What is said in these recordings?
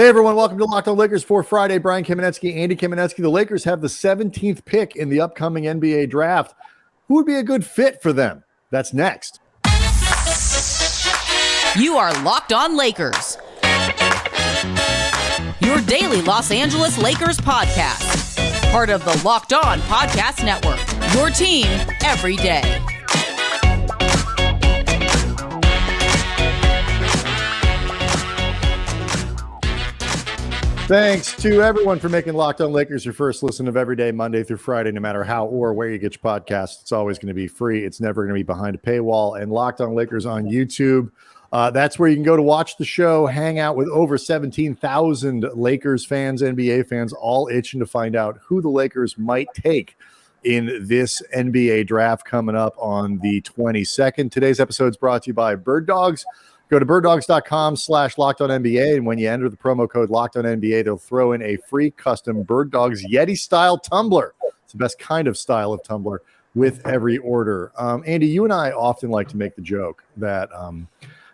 Hey everyone, welcome to Locked On Lakers for Friday. Brian Kamenetsky, Andy Kamenetsky. The Lakers have the 17th pick in the upcoming NBA draft. Who would be a good fit for them? That's next. You are Locked On Lakers, your daily Los Angeles Lakers podcast. Part of the Locked On Podcast Network, your team every day. Thanks to everyone for making Locked On Lakers your first listen of every day, Monday through Friday, no matter how or where you get your podcasts. It's always going to be free. It's never going to be behind a paywall. And Locked On Lakers on YouTube. That's where you can go to watch the show, hang out with over 17,000 Lakers fans, NBA fans, all itching to find out who the Lakers might take in this NBA draft coming up on the 22nd. Today's episode is brought to you by Bird Dogs. Go to birddogs.com/LockedOnNBA, and when you enter the promo code LockedOnNBA, they'll throw in a free custom Bird Dogs Yeti-style tumbler. It's the best kind of style of tumbler with every order. Andy, you and I often like to make the joke that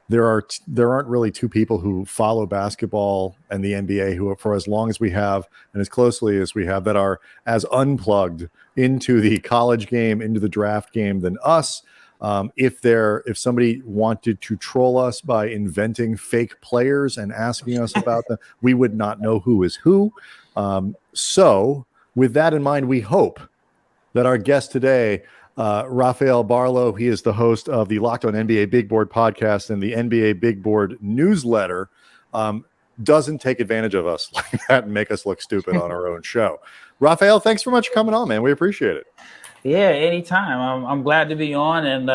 there aren't really two people who follow basketball and the NBA who, for as long as we have and as closely as we have, that are as unplugged into the college game, into the draft game than us. If somebody wanted to troll us by inventing fake players and asking us about them, we would not know who is who. So with that in mind, we hope that our guest today, Rafael Barlowe, he is the host of the Locked On NBA Big Board podcast and the NBA Big Board newsletter, doesn't take advantage of us like that and make us look stupid on our own show. Rafael, thanks so much for coming on, man. We appreciate it. Yeah, anytime. I'm glad to be on, and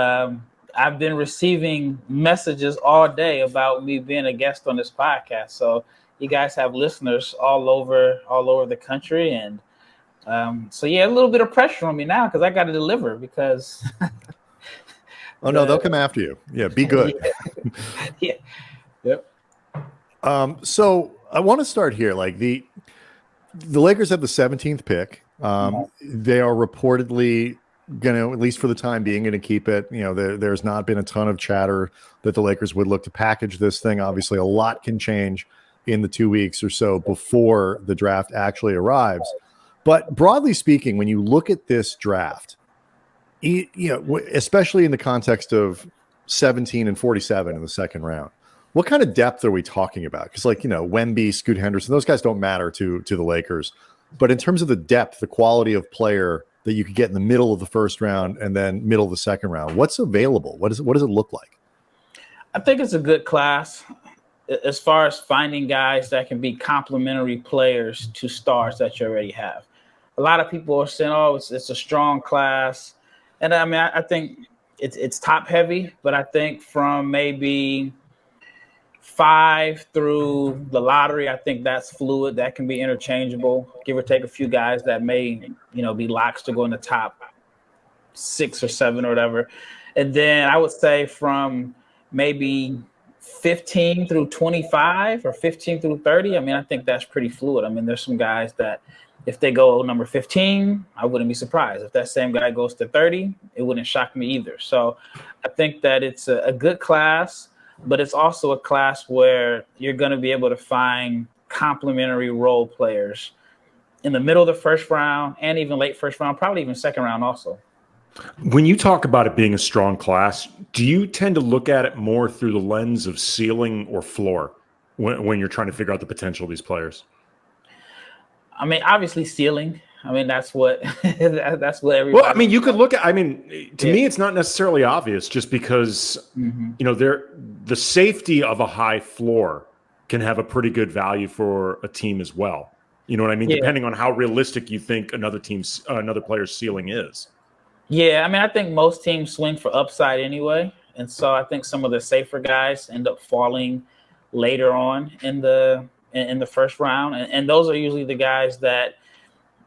I've been receiving messages all day about me being a guest on this podcast. So you guys have listeners all over the country, and so yeah, a little bit of pressure on me now because I got to deliver. Because oh no, they'll come after you. Yeah, be good. Yeah. Yep. So I want to start here. Like the Lakers have the 17th pick. They are reportedly going to, at least for the time being, going to keep it. You know, there's not been a ton of chatter that the Lakers would look to package this thing. Obviously, a lot can change in the 2 weeks or so before the draft actually arrives. But broadly speaking, when you look at this draft, you know, especially in the context of 17 and 47 in the second round, what kind of depth are we talking about? Because, like, you know, Wemby, Scoot Henderson, those guys don't matter to the Lakers. But in terms of the depth, the quality of player that you could get in the middle of the first round and then middle of the second round, what's available? What does it look like? I think it's a good class as far as finding guys that can be complementary players to stars that you already have. A lot of people are saying, "Oh, it's a strong class," and I mean, I think it's top heavy, but I think from maybe 5 through the lottery, I think that's fluid. That can be interchangeable. Give or take a few guys that may, you know, be locks to go in the top 6 or 7 or whatever. And then I would say from maybe 15 through 25 or 15 through 30, I mean, I think that's pretty fluid. I mean, there's some guys that if they go number 15, I wouldn't be surprised. If that same guy goes to 30, it wouldn't shock me either. So I think that it's a good class. But it's also a class where you're going to be able to find complementary role players in the middle of the first round and even late first round, probably even second round also. When you talk about it being a strong class, do you tend to look at it more through the lens of ceiling or floor when you're trying to figure out the potential of these players? I mean, obviously ceiling. I mean, that's what everybody. Well, I mean, you could look at. I mean, to me, it's not necessarily obvious, just because you know the safety of a high floor can have a pretty good value for a team as well. You know what I mean? Yeah. Depending on how realistic you think another player's ceiling is. Yeah, I mean, I think most teams swing for upside anyway, and so I think some of the safer guys end up falling later on in the first round, and those are usually the guys that,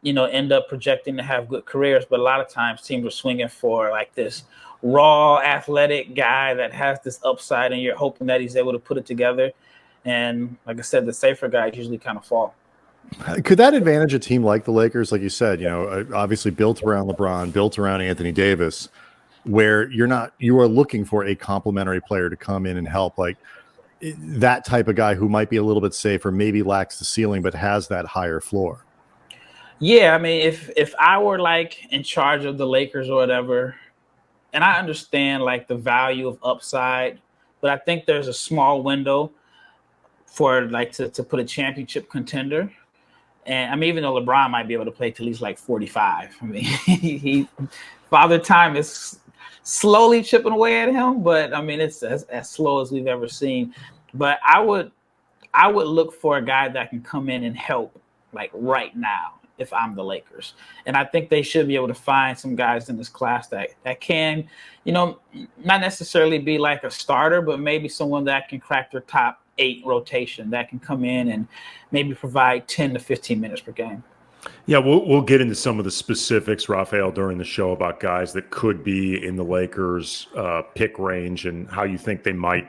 you know, end up projecting to have good careers. But a lot of times teams are swinging for like this raw athletic guy that has this upside, and you're hoping that he's able to put it together. And like I said, the safer guys usually kind of fall. Could that advantage a team like the Lakers, like you said, you know, obviously built around LeBron, built around Anthony Davis, where you are looking for a complementary player to come in and help? Like, that type of guy who might be a little bit safer, maybe lacks the ceiling, but has that higher floor? Yeah, I mean, if I were like in charge of the Lakers or whatever, and I understand like the value of upside, but I think there's a small window for like to put a championship contender. And I mean, even though LeBron might be able to play till he's like 45, I mean, he Father Time is slowly chipping away at him, but I mean, it's as slow as we've ever seen. But I would look for a guy that can come in and help like right now if I'm the Lakers. And I think they should be able to find some guys in this class that can, not necessarily be like a starter, but maybe someone that can crack their top 8 rotation, that can come in and maybe provide 10 to 15 minutes per game. Yeah, we'll get into some of the specifics, Rafael, during the show about guys that could be in the Lakers pick range and how you think they might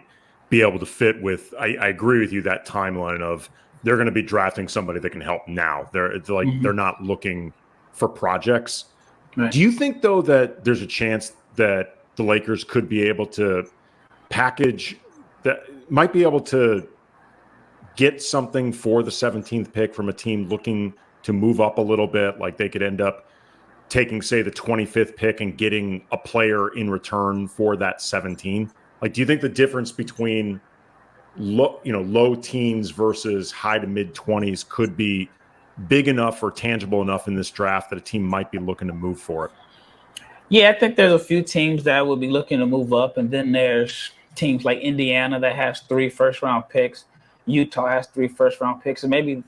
be able to fit with. I agree with you, that timeline of they're going to be drafting somebody that can help now. They're not looking for projects. Right. Do you think, though, that there's a chance that the Lakers could be able to package that, might be able to get something for the 17th pick from a team looking to move up a little bit? Like they could end up taking, say, the 25th pick and getting a player in return for that 17. Like, do you think the difference between low teens versus high to mid 20s could be big enough or tangible enough in this draft that a team might be looking to move for it? Yeah, I think there's a few teams that will be looking to move up, and then there's teams like Indiana that has 3 first-round picks. Utah has 3 first-round picks, and maybe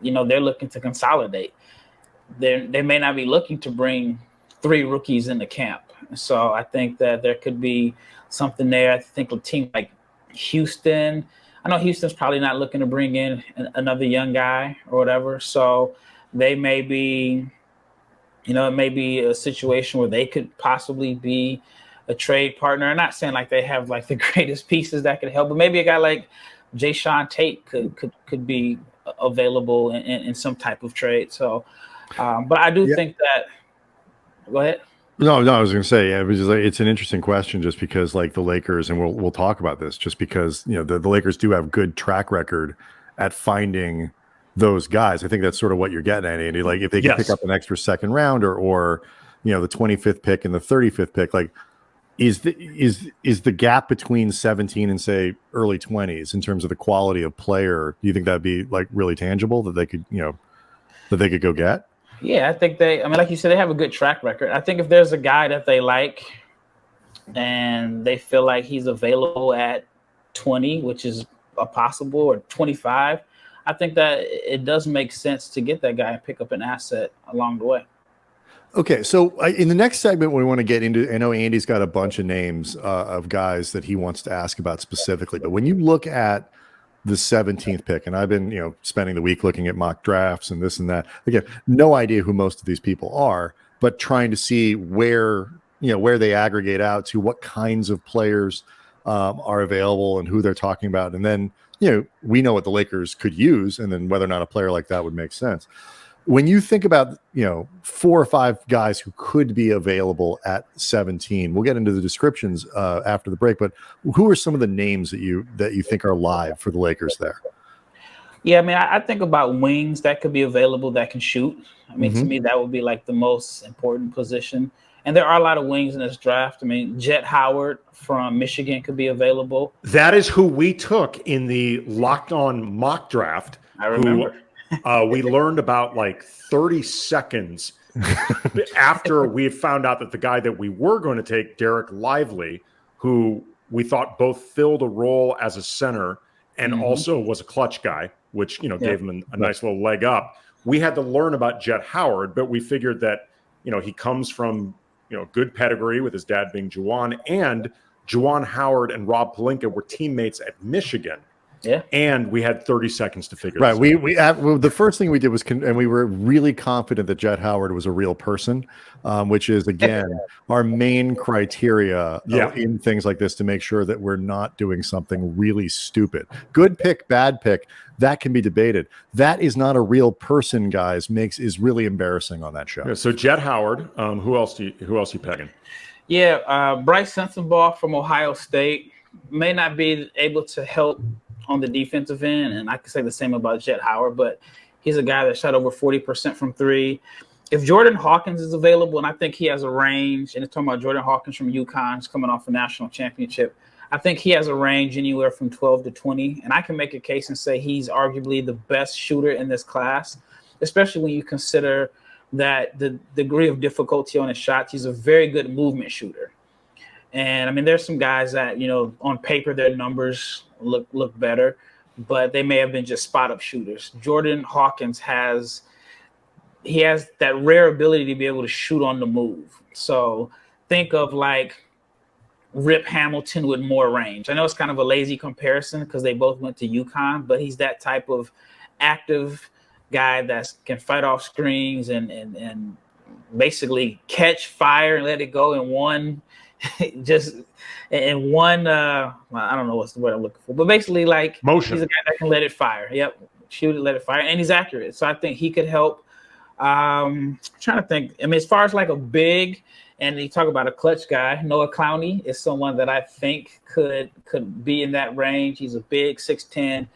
they're looking to consolidate. They may not be looking to bring 3 rookies into camp. So I think that there could be something there. I think a team like Houston, I know Houston's probably not looking to bring in another young guy or whatever. So they may be, it may be a situation where they could possibly be a trade partner. I'm not saying like they have like the greatest pieces that could help, but maybe a guy like Jayshawn Tate could be available in some type of trade. So, but I do think that. Go ahead. No, I was going to say, it's an interesting question just because like the Lakers, and we'll talk about this just because, the Lakers do have good track record at finding those guys. I think that's sort of what you're getting at, Andy. Like if they can pick up an extra second rounder or the 25th pick and the 35th pick, like is the gap between 17 and say early 20s in terms of the quality of player, do you think that'd be like really tangible that they could, that they could go get? Yeah, I think like you said, they have a good track record. I think if there's a guy that they like and they feel like he's available at 20, which is a possible, or 25, I think that it does make sense to get that guy and pick up an asset along the way. Okay, so in the next segment, we want to get into, I know Andy's got a bunch of names of guys that he wants to ask about specifically, but when you look at the 17th pick, and I've been, spending the week looking at mock drafts and this and that. Again, no idea who most of these people are, but trying to see where they aggregate out to, what kinds of players are available and who they're talking about. And then, we know what the Lakers could use, and then whether or not a player like that would make sense. When you think about, 4 or 5 guys who could be available at 17, we'll get into the descriptions after the break, but who are some of the names that you think are live for the Lakers there? Yeah, I mean, I think about wings that could be available that can shoot. I mean, to me, that would be like the most important position. And there are a lot of wings in this draft. I mean, Jet Howard from Michigan could be available. That is who we took in the Locked On mock draft. I remember. We learned about like 30 seconds after we had found out that the guy that we were going to take, Derek Lively, who we thought both filled a role as a center and also was a clutch guy, which, gave him a nice little leg up. We had to learn about Jet Howard, but we figured that, he comes from, good pedigree with his dad being Juwan, and Juwan Howard and Rob Pelinka were teammates at Michigan. Yeah, and we had 30 seconds to figure this out. Well, the first thing we did was, and we were really confident that Jet Howard was a real person, which is, again, our main criteria in things like this, to make sure that we're not doing something really stupid. Good pick, bad pick, that can be debated. That is not a real person, guys. Is really embarrassing on that show. Yeah, so Jet Howard, who else you pegging? Yeah, Bryce Sensabaugh from Ohio State may not be able to help on the defensive end, and I can say the same about Jet Howard, but he's a guy that shot over 40% from three. If Jordan Hawkins is available, and I think he has a range, and it's talking about Jordan Hawkins from UConn, he's coming off a national championship. I think he has a range anywhere from 12 to 20, and I can make a case and say he's arguably the best shooter in this class, especially when you consider that the degree of difficulty on his shots. He's a very good movement shooter. And I mean, there's some guys that, on paper, their numbers look better, but they may have been just spot up shooters. Jordan Hawkins has that rare ability to be able to shoot on the move. So think of like Rip Hamilton with more range. I know it's kind of a lazy comparison because they both went to UConn, but he's that type of active guy that can fight off screens and basically catch fire and let it go in one I don't know what's the word I'm looking for, but basically like motion. He's a guy that can let it fire. Yep. Shoot it, let it fire. And he's accurate. So I think he could help. Trying to think. I mean, as far as like a big, and you talk about a clutch guy, Noah Clowney is someone that I think could be in that range. He's a big 6'10",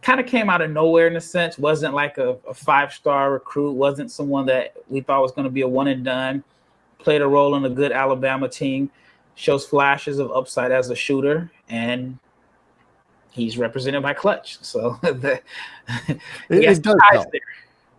kind of came out of nowhere in a sense, wasn't like a 5-star recruit, wasn't someone that we thought was going to be a one and done, played a role in a good Alabama team, shows flashes of upside as a shooter, and he's represented by clutch. So it does help. There.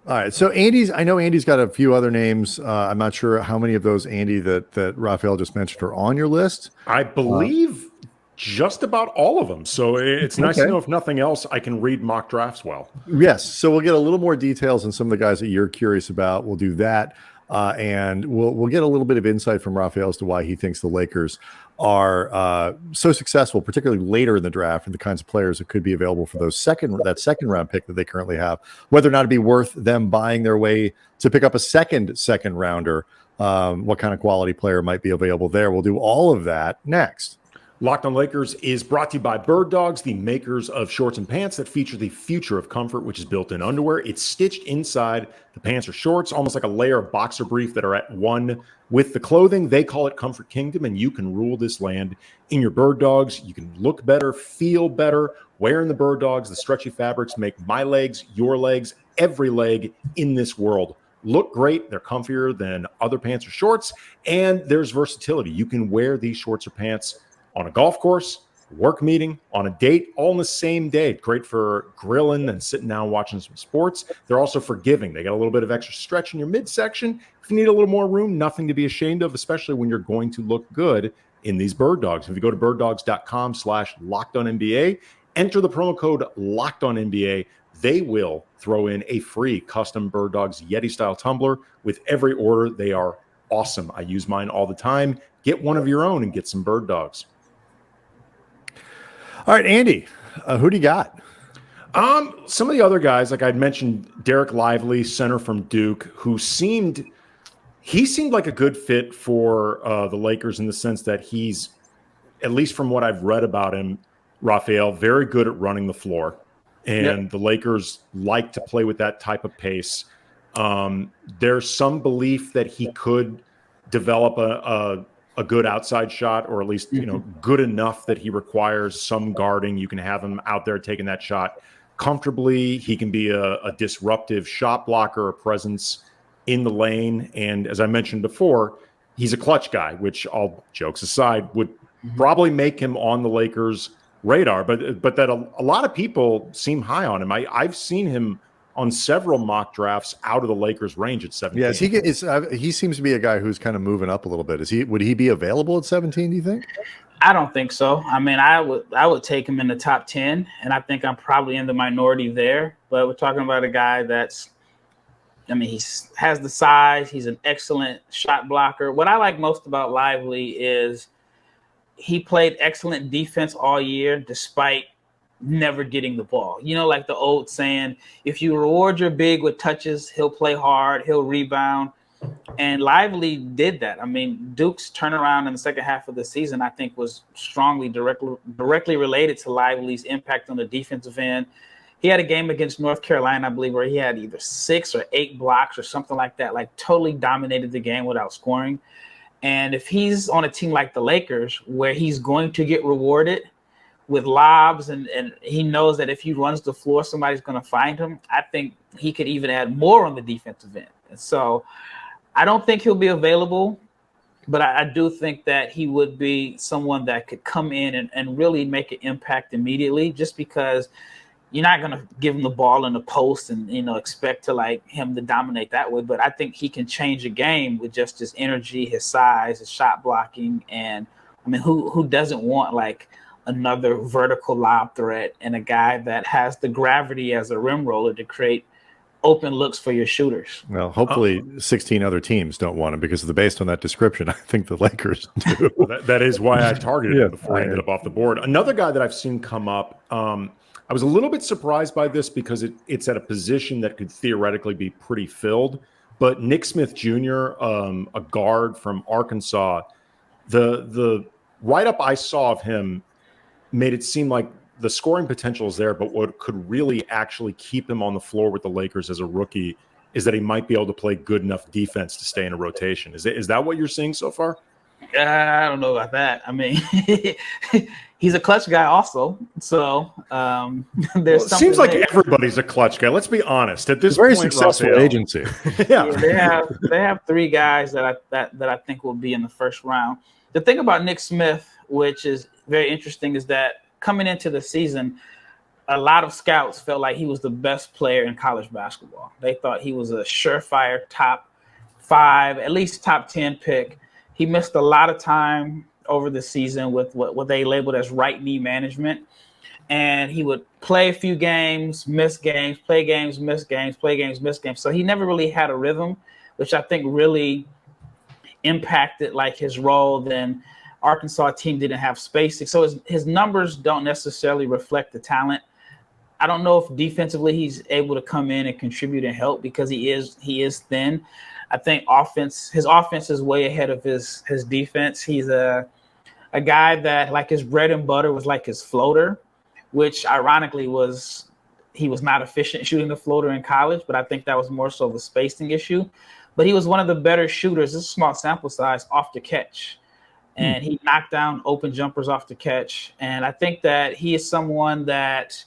All right. So I know Andy's got a few other names. I'm not sure how many of those, Andy, that Rafael just mentioned are on your list. I believe just about all of them. So it's nice to know, if nothing else, I can read mock drafts well. Yes. So we'll get a little more details on some of the guys that you're curious about. We'll do that. And we'll get a little bit of insight from Rafael as to why he thinks the Lakers are so successful, particularly later in the draft, and the kinds of players that could be available for that second round pick that they currently have, whether or not it'd be worth them buying their way to pick up a second rounder, what kind of quality player might be available there. We'll do all of that next. Locked on Lakers is brought to you by Bird Dogs, the makers of shorts and pants that feature the future of comfort, which is built-in underwear. It's stitched inside the pants or shorts, almost like a layer of boxer brief that are at one with the clothing. They call it Comfort Kingdom, and you can rule this land in your Bird Dogs. You can look better, feel better, wearing the Bird Dogs. The stretchy fabrics make my legs, your legs, every leg in this world look great. They're comfier than other pants or shorts, and there's versatility. You can wear these shorts or pants on a golf course, work meeting, on a date, all in the same day. Great for grilling and sitting down watching some sports. They're also forgiving. They got a little bit of extra stretch in your midsection. If you need a little more room, nothing to be ashamed of, especially when you're going to look good in these Bird Dogs. If you go to birddogs.com/LockedOnNBA, enter the promo code LockedOnNBA, they will throw in a free custom Bird Dogs Yeti-style tumbler with every order. They are awesome. I use mine all the time. Get one of your own and get some Bird Dogs. All right, Andy, who do you got? Some of the other guys, like I'd mentioned, Derek Lively, center from Duke, who seemed like a good fit for the Lakers in the sense that he's, at least from what I've read about him, Rafael, very good at running the floor. And the Lakers like to play with that type of pace. There's some belief that he could develop a good outside shot, or at least, good enough that he requires some guarding. You can have him out there taking that shot comfortably. He can be a disruptive shot blocker, a presence in the lane. And as I mentioned before, he's a clutch guy, which, all jokes aside, would probably make him on the Lakers' radar. But that a lot of people seem high on him. I've seen him on several mock drafts out of the Lakers' range at 17. Yes, he seems to be a guy who's kind of moving up a little bit. Would he be available at 17, do you think? I don't think so. I mean, I would take him in the top 10, and I think I'm probably in the minority there. But we're talking about a guy he has the size. He's an excellent shot blocker. What I like most about Lively is he played excellent defense all year despite never getting the ball. Like the old saying, if you reward your big with touches, he'll play hard, he'll rebound. And Lively did that. I mean, Duke's turnaround in the second half of the season, I think, was strongly directly related to Lively's impact on the defensive end. He had a game against North Carolina, I believe, where he had either 6 or 8 blocks or something like that, like totally dominated the game without scoring. And if he's on a team like the Lakers, where he's going to get rewarded with lobs, and he knows that if he runs the floor, somebody's going to find him. I think he could even add more on the defensive end. And so I don't think he'll be available, but I do think that he would be someone that could come in and really make an impact immediately, just because you're not going to give him the ball in the post and, expect to like him to dominate that way. But I think he can change a game with just his energy, his size, his shot blocking. And I mean, who doesn't want like another vertical lob threat and a guy that has the gravity as a rim roller to create open looks for your shooters? Well, hopefully 16 other teams don't want him, because based on that description, I think the Lakers do. That is why I targeted him before I ended up off the board. Another guy that I've seen come up, I was a little bit surprised by this because it's at a position that could theoretically be pretty filled. But Nick Smith Jr., a guard from Arkansas, the write-up I saw of him made it seem like the scoring potential is there, but what could really actually keep him on the floor with the Lakers as a rookie is that he might be able to play good enough defense to stay in a rotation. Is that what you're seeing so far? I don't know about that. I mean, he's a clutch guy also. So there's something. Seems like everybody's a clutch guy. Let's be honest. At this very point, successful Rafael, agency. Yeah, they have three guys that I think will be in the first round. The thing about Nick Smith, which is very interesting, is that coming into the season, a lot of scouts felt like he was the best player in college basketball. They thought he was a surefire top 5, at least top 10 pick. He missed a lot of time over the season with what they labeled as right knee management. And he would play a few games, miss games, play games, miss games, play games, miss games. So he never really had a rhythm, which I think really impacted like his role. Then Arkansas team didn't have spacing. So his numbers don't necessarily reflect the talent. I don't know if defensively he's able to come in and contribute and help, because he is thin. I think his offense is way ahead of his defense. He's a guy that like his bread and butter was like his floater, which ironically he was not efficient shooting the floater in college, but I think that was more so of a spacing issue. But he was one of the better shooters, this is a small sample size, off the catch. And he knocked down open jumpers off the catch. And I think that he is someone that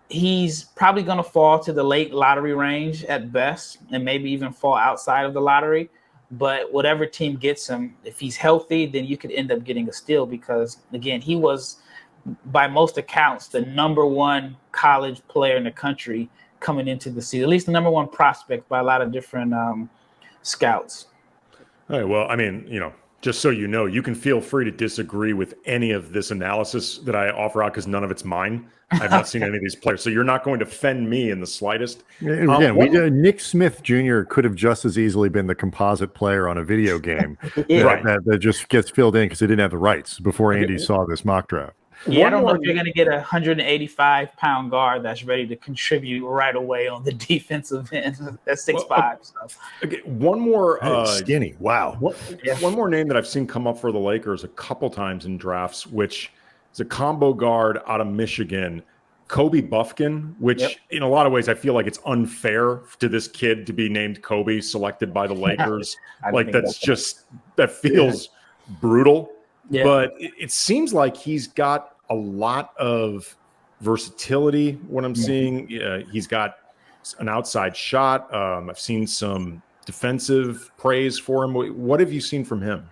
he's probably going to fall to the late lottery range at best, and maybe even fall outside of the lottery. But whatever team gets him, if he's healthy, then you could end up getting a steal, because, again, he was, by most accounts, the number one college player in the country coming into the season, at least the number one prospect by a lot of different scouts. All right, well, I mean, just so you know, you can feel free to disagree with any of this analysis that I offer out, because none of it's mine. I've not seen any of these players. So you're not going to offend me in the slightest. Again, Nick Smith Jr. could have just as easily been the composite player on a video game that just gets filled in because they didn't have the rights before Andy saw this mock draft. Yeah, I don't know if you're going to get a 185-pound guard that's ready to contribute right away on the defensive end. That's 6'5". Okay, one more skinny. Wow. One more name that I've seen come up for the Lakers a couple times in drafts, which is a combo guard out of Michigan, Kobe Buffkin, which in a lot of ways I feel like it's unfair to this kid to be named Kobe, selected by the Lakers. That feels brutal. Yeah. But it seems like he's got a lot of versatility. What I'm seeing, he's got an outside shot. I've seen some defensive praise for him. What have you seen from him?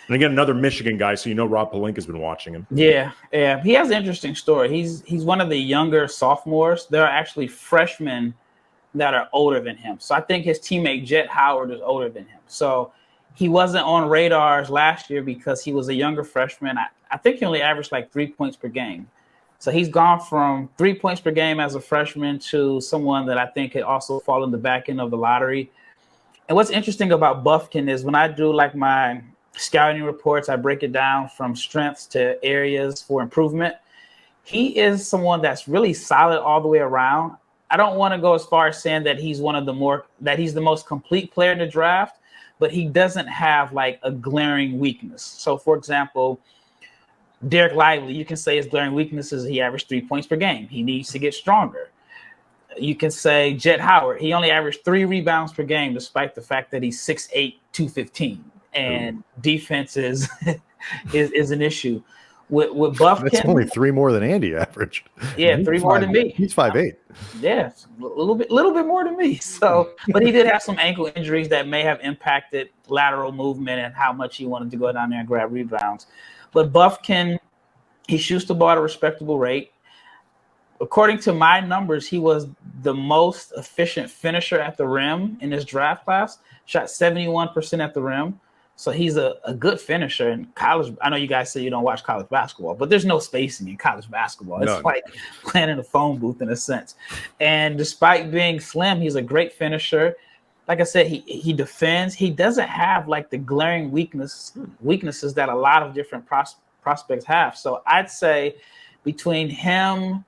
And again, another Michigan guy, so Rob Pelinka's been watching him. Yeah. He has an interesting story. He's one of the younger sophomores. There are actually freshmen that are older than him. So I think his teammate Jet Howard is older than him. So he wasn't on radars last year because he was a younger freshman. I think he only averaged like 3 points per game. So he's gone from 3 points per game as a freshman to someone that I think could also fall in the back end of the lottery. And what's interesting about Buffkin is when I do like my scouting reports, I break it down from strengths to areas for improvement. He is someone that's really solid all the way around. I don't want to go as far as saying that he's he's the most complete player in the draft, but he doesn't have like a glaring weakness. So, for example, Derek Lively, you can say his glaring weakness is he averaged 3 points per game. He needs to get stronger. You can say Jet Howard, he only averaged 3 rebounds per game, despite the fact that he's 6'8", 215, and defense is an issue. With Buffkin, that's only 3 more than Andy average. Yeah, 3 more than me. He's 5'8". Yeah, a little bit more than me. So, but he did have some ankle injuries that may have impacted lateral movement and how much he wanted to go down there and grab rebounds. But Buffkin, he shoots the ball at a respectable rate. According to my numbers, he was the most efficient finisher at the rim in this draft class. Shot 71% at the rim. So he's a good finisher in college. I know you guys say you don't watch college basketball, but there's no spacing in college basketball. It's like playing in a phone booth in a sense. And despite being slim, he's a great finisher. Like I said, he defends. He doesn't have like the glaring weaknesses that a lot of different prospects have. So I'd say between him,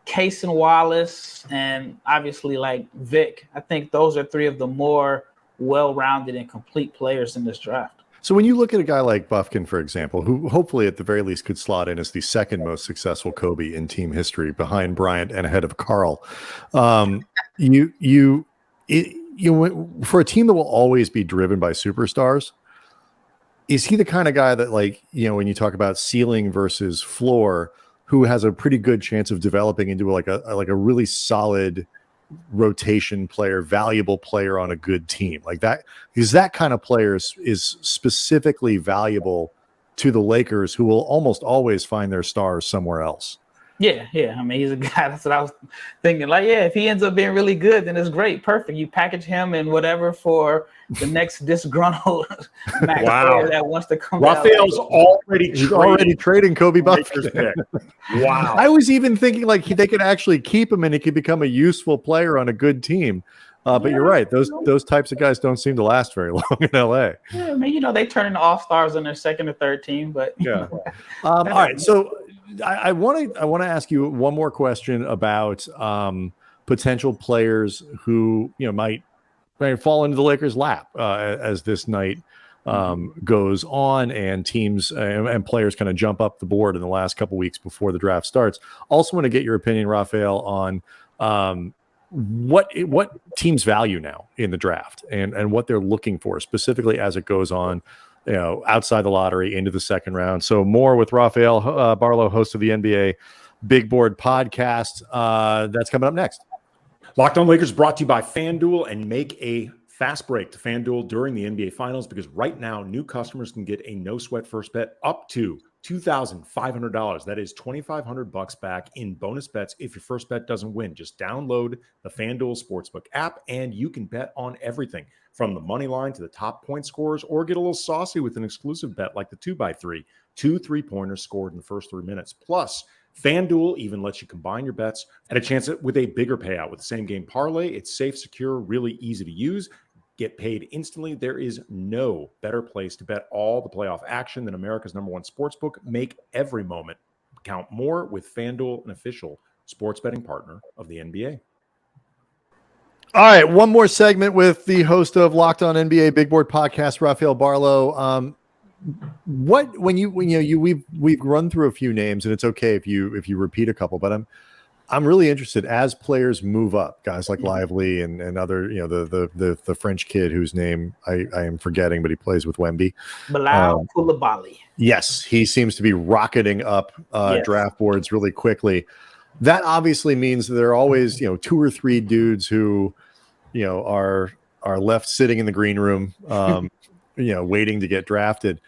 Cason Wallace, and obviously like Vic, I think those are 3 of the more well-rounded and complete players in this draft. So when you look at a guy like Buffkin, for example, who hopefully at the very least could slot in as the second most successful Kobe in team history behind Bryant and ahead of Karl, for a team that will always be driven by superstars, is he the kind of guy that, like, when you talk about ceiling versus floor, who has a pretty good chance of developing into like a really solid rotation player, valuable player on a good team like that? Because that kind of player is specifically valuable to the Lakers, who will almost always find their stars somewhere else. Yeah. I mean, he's a guy. That's what I was thinking. Like, if he ends up being really good, then it's great. Perfect. You package him and whatever for the next disgruntled max player that wants to come. Rafael's already trading Kobe Buffkin. Wow. I was even thinking like they could actually keep him and he could become a useful player on a good team. But you're right. Those types of guys don't seem to last very long in LA. Yeah, I mean, they turn into all-stars on their second or third team, but all right. So I want to ask you one more question about potential players who might fall into the Lakers' lap as this night goes on, and teams and players kind of jump up the board in the last couple weeks before the draft starts. Also want to get your opinion, Rafael, on what teams value now in the draft and what they're looking for specifically as it goes on, outside the lottery into the second round. So more with Rafael Barlowe, host of the NBA Big Board podcast. That's coming up next. Locked On Lakers brought to you by FanDuel, and make a fast break to FanDuel during the NBA Finals, because right now new customers can get a no sweat first bet up to $2,500. That is $2,500 back in bonus bets if your first bet doesn't win. Just download the FanDuel Sportsbook app and you can bet on everything from the money line to the top point scorers, or get a little saucy with an exclusive bet like the 2x3, 2 3-pointers scored in the first 3 minutes. Plus, FanDuel even lets you combine your bets and a chance with a bigger payout with the same game parlay. It's safe, secure, really easy to use. Get paid instantly. There is no better place to bet all the playoff action than America's #1 sportsbook. Make every moment count more with FanDuel, an official sports betting partner of the NBA. All right, one more segment with the host of Locked On NBA Big Board podcast, Rafael Barlowe. We've run through a few names, and it's okay if you repeat a couple, but I'm really interested as players move up, guys like Lively and other, the French kid whose name I am forgetting, but he plays with Wemby. Bilal Coulibaly. Yes, he seems to be rocketing up draft boards really quickly. That obviously means that there are always, 2 or 3 dudes who, are left sitting in the green room, waiting to get drafted.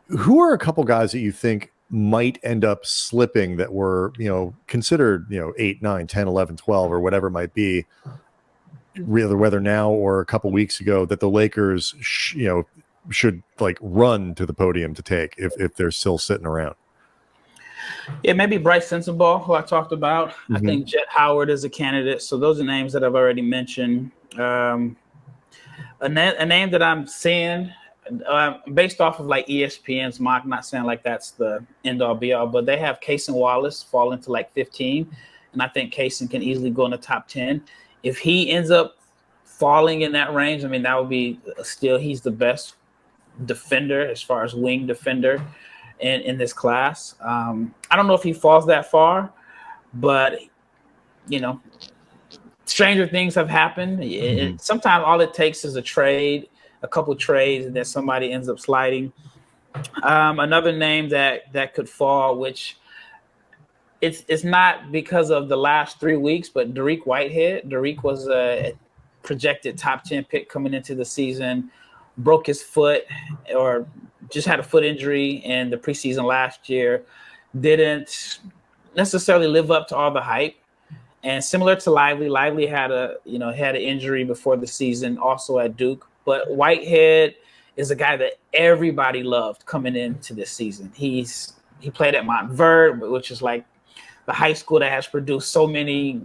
Who are a couple guys that you think might end up slipping that were, considered, 8, 9, 10, 11, 12, or whatever it might be, whether now or a couple weeks ago, that the Lakers, should like run to the podium to take if they're still sitting around? Yeah, maybe Bryce Sensabaugh, who I talked about. I think Jet Howard is a candidate. So those are names that I've already mentioned. A name that I'm seeing, based off of like ESPN's mock, not saying like that's the end all be all, but they have Cason Wallace fall into like 15. And I think Cason can easily go in the top 10. If he ends up falling in that range, I mean, that would be still, he's the best defender as far as wing defender in this class. I don't know if he falls that far, but stranger things have happened. Sometimes all it takes is a couple trades, and then somebody ends up sliding. Another name that could fall, which it's not because of the last 3 weeks, but Dariq Whitehead. Dariq was a projected top 10 pick coming into the season, broke his foot or just had a foot injury in the preseason last year, didn't necessarily live up to all the hype. And similar to Lively had an injury before the season, also at Duke. But Whitehead is a guy that everybody loved coming into this season. He played at Montverde, which is like the high school that has produced so many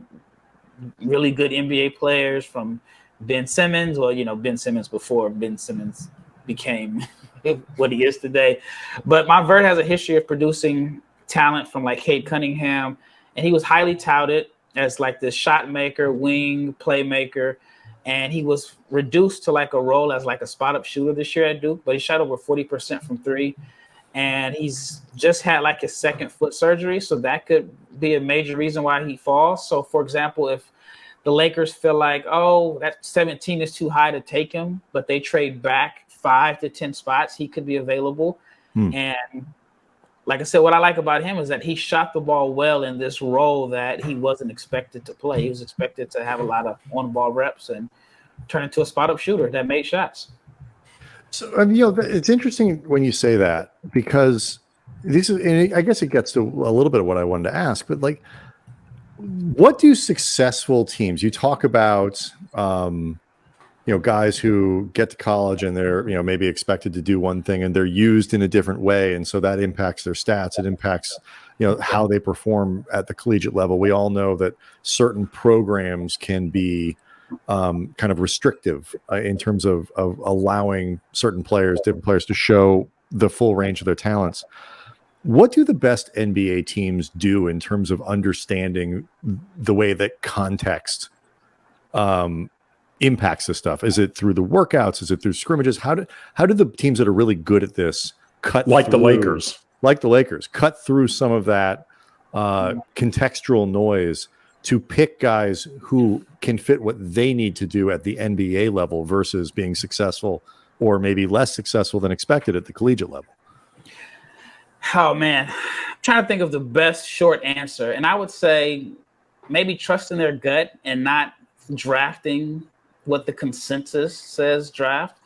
really good NBA players, from Ben Simmons. Well, Ben Simmons before Ben Simmons became what he is today. But Montverde has a history of producing talent from like Cade Cunningham, and he was highly touted as like this shot maker, wing playmaker. And he was reduced to like a role as like a spot up shooter this year at Duke, but he shot over 40% from three. And he's just had like his second foot surgery. So that could be a major reason why he falls. So for example, if the Lakers feel like, oh, that 17 is too high to take him, but they trade back 5 to 10 spots, he could be available. And like I said, what I like about him is that he shot the ball well in this role that he wasn't expected to play. He was expected to have a lot of on-ball reps and turn into a spot-up shooter that made shots. So, it's interesting when you say that, because and I guess it gets to a little bit of what I wanted to ask, but like, what do successful teams, you talk about, guys who get to college and they're, maybe expected to do one thing and they're used in a different way. And so that impacts their stats. It impacts, how they perform at the collegiate level. We all know that certain programs can be kind of restrictive in terms of allowing different players to show the full range of their talents. What do the best NBA teams do in terms of understanding the way that context impacts this stuff? Is it through the workouts? Is it through scrimmages? How do the teams that are really good at this cut the Lakers cut through some of that contextual noise to pick guys who can fit what they need to do at the NBA level versus being successful or maybe less successful than expected at the collegiate level? Oh, man. I'm trying to think of the best short answer. And I would say maybe trusting their gut and not drafting what the consensus says draft.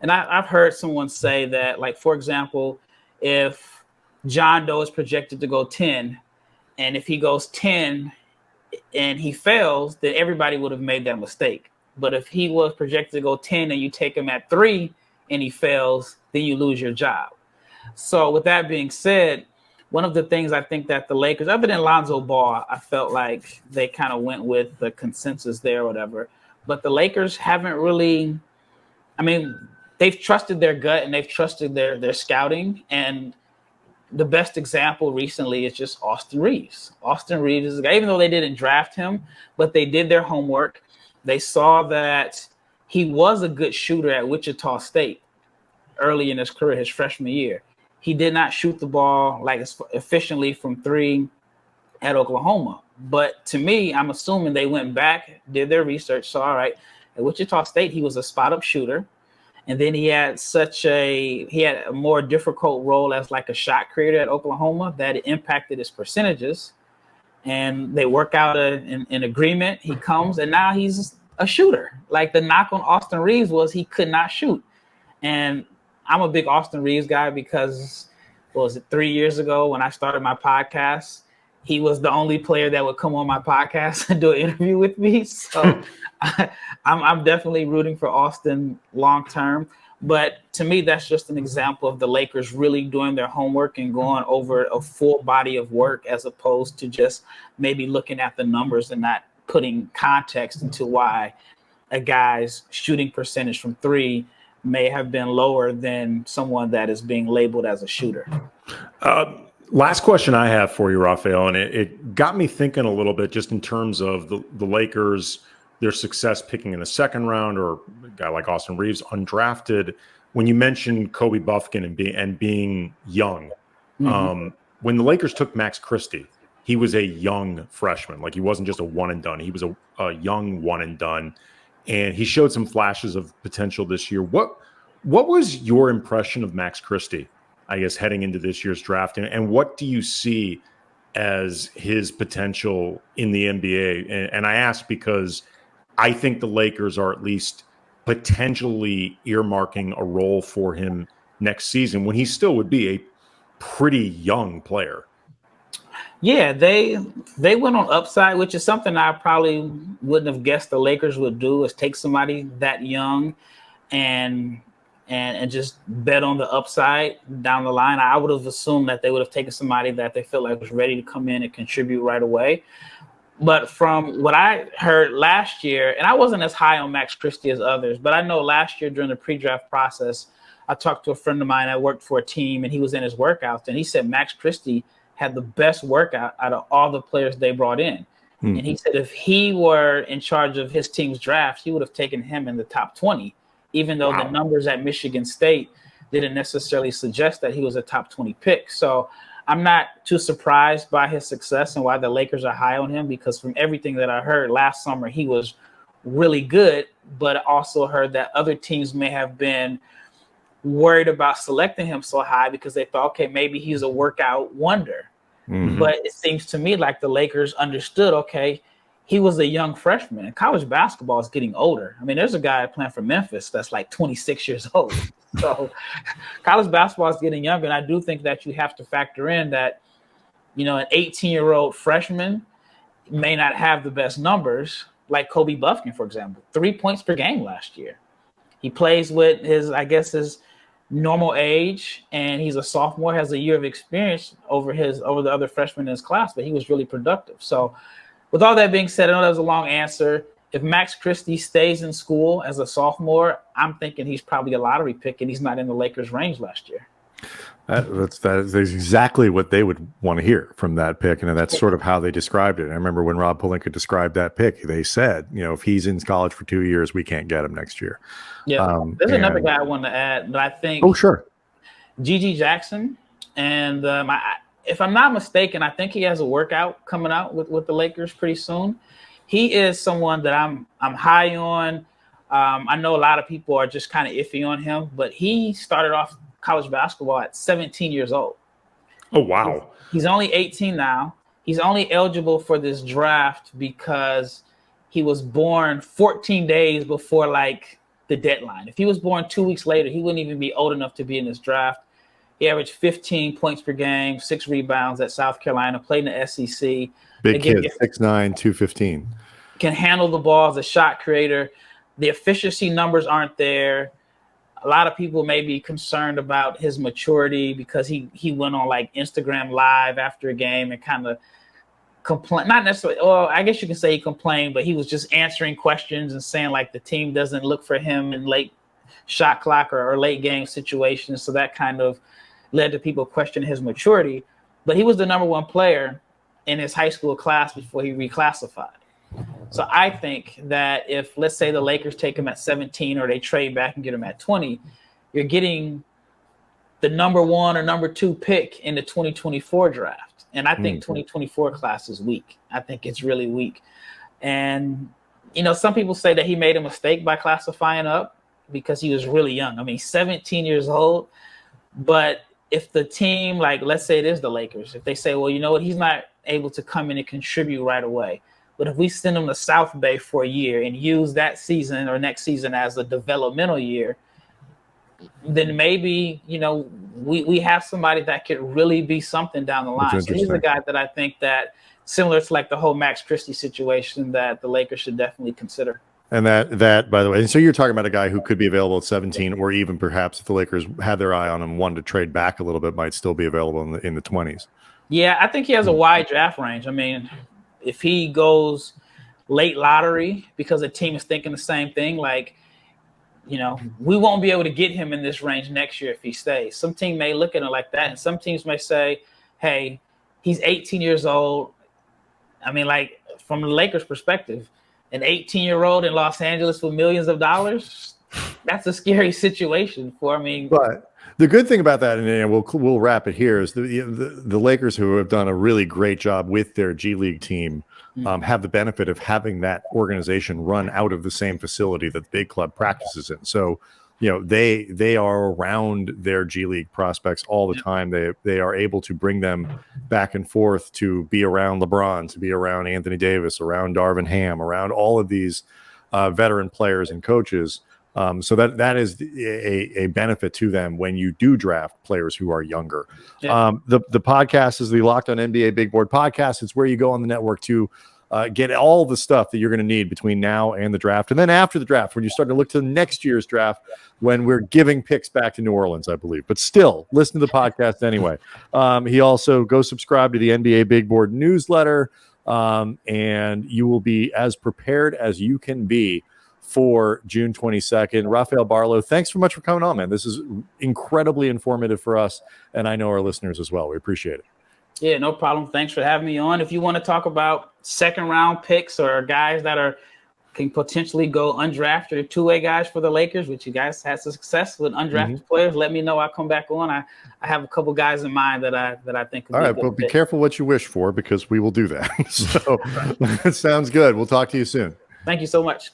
And I've heard someone say that, like, for example, if John Doe is projected to go 10, and if he goes 10 and he fails, then everybody would have made that mistake. But if he was projected to go 10 and you take him at 3 and he fails, then you lose your job. So with that being said, one of the things I think that the Lakers, other than Lonzo Ball, I felt like they kind of went with the consensus there or whatever. But the Lakers haven't really, they've trusted their gut and they've trusted their scouting. And the best example recently is just Austin Reeves. Austin Reeves is a guy, even though they didn't draft him, but they did their homework. They saw that he was a good shooter at Wichita State early in his career, his freshman year. He did not shoot the ball like efficiently from 3 at Oklahoma. But to me, I'm assuming they went back, did their research. So, all right, at Wichita State, he was a spot-up shooter. And then he had a more difficult role as like a shot creator at Oklahoma that it impacted his percentages. And they work out an agreement. He comes, and now he's a shooter. Like, the knock on Austin Reeves was he could not shoot. And I'm a big Austin Reeves guy because, 3 years ago when I started my podcast, he was the only player that would come on my podcast and do an interview with me. So I'm definitely rooting for Austin long term. But to me, that's just an example of the Lakers really doing their homework and going over a full body of work, as opposed to just maybe looking at the numbers and not putting context into why a guy's shooting percentage from 3 may have been lower than someone that is being labeled as a shooter. Last question I have for you, Rafael, and it got me thinking a little bit just in terms of the Lakers, their success picking in the second round, or a guy like Austin Reeves, undrafted. When you mentioned Kobe Buffkin and being young, when the Lakers took Max Christie, he was a young freshman. Like, he wasn't just a one and done. He was a young one and done. And he showed some flashes of potential this year. What was your impression of Max Christie? I guess, heading into this year's draft? And what do you see as his potential in the NBA? And I ask because I think the Lakers are at least potentially earmarking a role for him next season when he still would be a pretty young player. Yeah, they went on upside, which is something I probably wouldn't have guessed the Lakers would do, is take somebody that young and just bet on the upside down the line. I would have assumed that they would have taken somebody that they felt like was ready to come in and contribute right away. But from what I heard last year, and I wasn't as high on Max Christie as others, but I know last year during the pre-draft process, I talked to a friend of mine that worked for a team, and he was in his workouts, and he said Max Christie had the best workout out of all the players they brought in. And he said if he were in charge of his team's draft, he would have taken him in the top 20, even though the numbers at Michigan State didn't necessarily suggest that he was a top 20 pick. So I'm not too surprised by his success and why the Lakers are high on him, because from everything that I heard last summer, he was really good, but I also heard that other teams may have been worried about selecting him so high because they thought, okay, maybe he's a workout wonder. But it seems to me like the Lakers understood, okay, he was a young freshman, and college basketball is getting older. I mean, there's a guy playing for Memphis that's like 26 years old. So college basketball is getting younger, and I do think that you have to factor in that, you know, an 18-year-old freshman may not have the best numbers, like Kobe Buffkin, for example, 3 points per game last year. He plays with his normal age, and he's a sophomore, has a year of experience over the other freshmen in his class, but he was really productive. So with all that being said, I know that was a long answer. If Max Christie stays in school as a sophomore, I'm thinking he's probably a lottery pick, and he's not in the Lakers' range last year. That's exactly what they would want to hear from that pick, and that's sort of how they described it. I remember when Rob Pelinka described that pick, they said, you know, if he's in college for 2 years, we can't get him next year. Yeah, there's another guy I want to add that I think. Oh, sure. Gigi Jackson, and if I'm not mistaken, I think he has a workout coming out with the Lakers pretty soon. He is someone that I'm high on. I know a lot of people are just kind of iffy on him, but he started off college basketball at 17 years old. Oh, wow. He's only 18 now. He's only eligible for this draft because he was born 14 days before like the deadline. If he was born 2 weeks later, he wouldn't even be old enough to be in this draft. He averaged 15 points per game, 6 rebounds at South Carolina, played in the SEC. Big kid, 6'9", 215. Can handle the ball as a shot creator. The efficiency numbers aren't there. A lot of people may be concerned about his maturity because he went on like Instagram Live after a game and kind of complain. Not necessarily, well, I guess you can say he complained, but he was just answering questions and saying like the team doesn't look for him in late shot clock or late game situations. So that kind of led to people questioning his maturity. But he was the number one player in his high school class before he reclassified. So I think that if, let's say, the Lakers take him at 17 or they trade back and get him at 20, you're getting the number 1 or number 2 pick in the 2024 draft. And I think 2024 class is weak. I think it's really weak. And, you know, some people say that he made a mistake by classifying up because he was really young. I mean, 17 years old. But if the team, like, let's say it is the Lakers, if they say, well, you know what, he's not able to come in and contribute right away. But if we send him to South Bay for a year and use that season or next season as a developmental year, then maybe, you know, we have somebody that could really be something down the line. So he's a guy that I think that, similar to like the whole Max Christie situation, that the Lakers should definitely consider. And that, by the way, and so you're talking about a guy who could be available at 17, or even perhaps if the Lakers had their eye on him, wanted to trade back a little bit, might still be available in the 20s. Yeah, I think he has a wide draft range. I mean, if he goes late lottery because a team is thinking the same thing, like, you know, we won't be able to get him in this range next year if he stays. Some team may look at it like that, and some teams may say, hey, he's 18 years old. I mean, like, from the Lakers' perspective, an 18-year-old in Los Angeles with millions of dollars, that's a scary situation for me. But the good thing about that, and we'll wrap it here, is the Lakers, who have done a really great job with their G League team, have the benefit of having that organization run out of the same facility that the big club practices in. So they are around their G League prospects all the time. They are able to bring them back and forth to be around LeBron, to be around Anthony Davis, around Darvin Ham, around all of these veteran players and coaches. So that is a benefit to them when you do draft players who are younger. Yeah. The podcast is the Locked On NBA Big Board podcast. It's where you go on the network to get all the stuff that you're going to need between now and the draft. And then after the draft, when you start to look to next year's draft, when we're giving picks back to New Orleans, I believe. But still, listen to the podcast anyway. He also go subscribe to the NBA Big Board newsletter, and you will be as prepared as you can be for June 22nd. Rafael Barlowe, thanks so much for coming on, man. This is incredibly informative for us, and I know our listeners as well. We appreciate it. Yeah, no problem. Thanks for having me on. If you want to talk about second-round picks or guys that can potentially go undrafted, two-way guys for the Lakers, which you guys had success with undrafted players, let me know. I'll come back on. I have a couple guys in mind that I think could all be right, but be careful what you wish for, because we will do that. So that sounds good. We'll talk to you soon. Thank you so much.